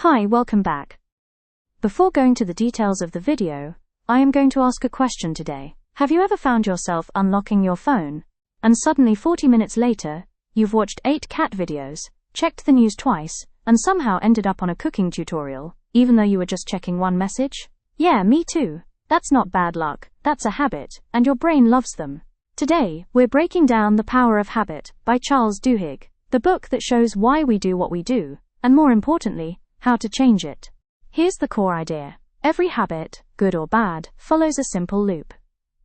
Hi, welcome back. Before going to the details of the video, I am going to ask a question today. Have you ever found yourself unlocking your phone, and suddenly 40 minutes later, you've watched 8 cat videos, checked the news twice, and somehow ended up on a cooking tutorial, even though you were just checking one message? Yeah, me too. That's not bad luck, that's a habit, and your brain loves them. Today, we're breaking down The Power of Habit by Charles Duhigg, the book that shows why we do what we do, and more importantly, how to change it. Here's the core idea. Every habit, good or bad, follows a simple loop.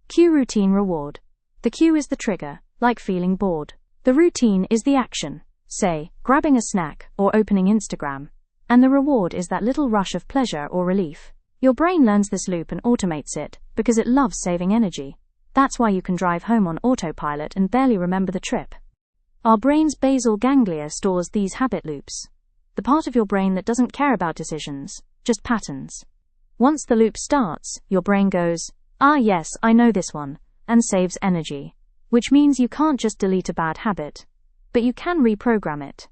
Cue, routine, reward. The cue is the trigger, like feeling bored. The routine is the action, say, grabbing a snack or opening Instagram. And the reward is that little rush of pleasure or relief. Your brain learns this loop and automates it because it loves saving energy. That's why you can drive home on autopilot and barely remember the trip. Our brain's basal ganglia stores these habit loops. The part of your brain that doesn't care about decisions, just patterns. Once the loop starts, your brain goes, "Ah yes, I know this one," and saves energy. Which means you can't just delete a bad habit, but you can reprogram it.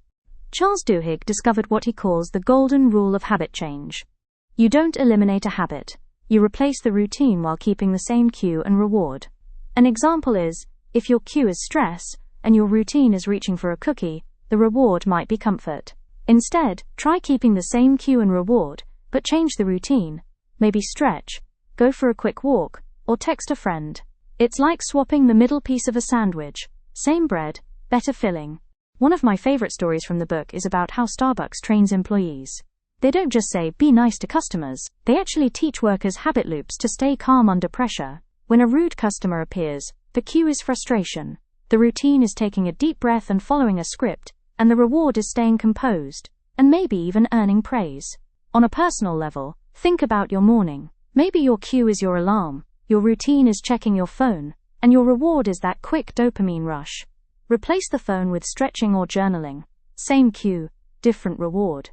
Charles Duhigg discovered what he calls the golden rule of habit change. You don't eliminate a habit, you replace the routine while keeping the same cue and reward. An example is, if your cue is stress, and your routine is reaching for a cookie, the reward might be comfort. Instead, try keeping the same cue and reward, but change the routine. Maybe stretch, go for a quick walk, or text a friend. It's like swapping the middle piece of a sandwich. Same bread, better filling. One of my favorite stories from the book is about how Starbucks trains employees. They don't just say, "Be nice to customers." They actually teach workers habit loops to stay calm under pressure. When a rude customer appears, the cue is frustration. The routine is taking a deep breath and following a script. And the reward is staying composed, and maybe even earning praise. On a personal level, think about your morning. Maybe your cue is your alarm, your routine is checking your phone, and your reward is that quick dopamine rush. Replace the phone with stretching or journaling. Same cue, different reward.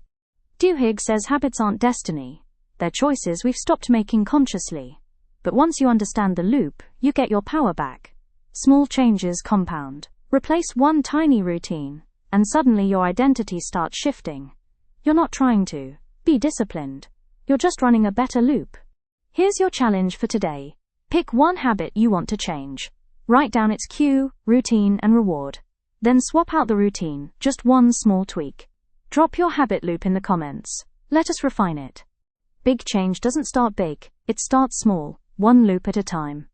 Duhigg says habits aren't destiny. They're choices we've stopped making consciously. But once you understand the loop, you get your power back. Small changes compound. Replace one tiny routine, and suddenly your identity starts shifting. You're not trying to be disciplined. You're just running a better loop. Here's your challenge for today. Pick one habit you want to change. Write down its cue, routine, and reward. Then swap out the routine, just one small tweak. Drop your habit loop in the comments. Let us refine it. Big change doesn't start big, it starts small, one loop at a time.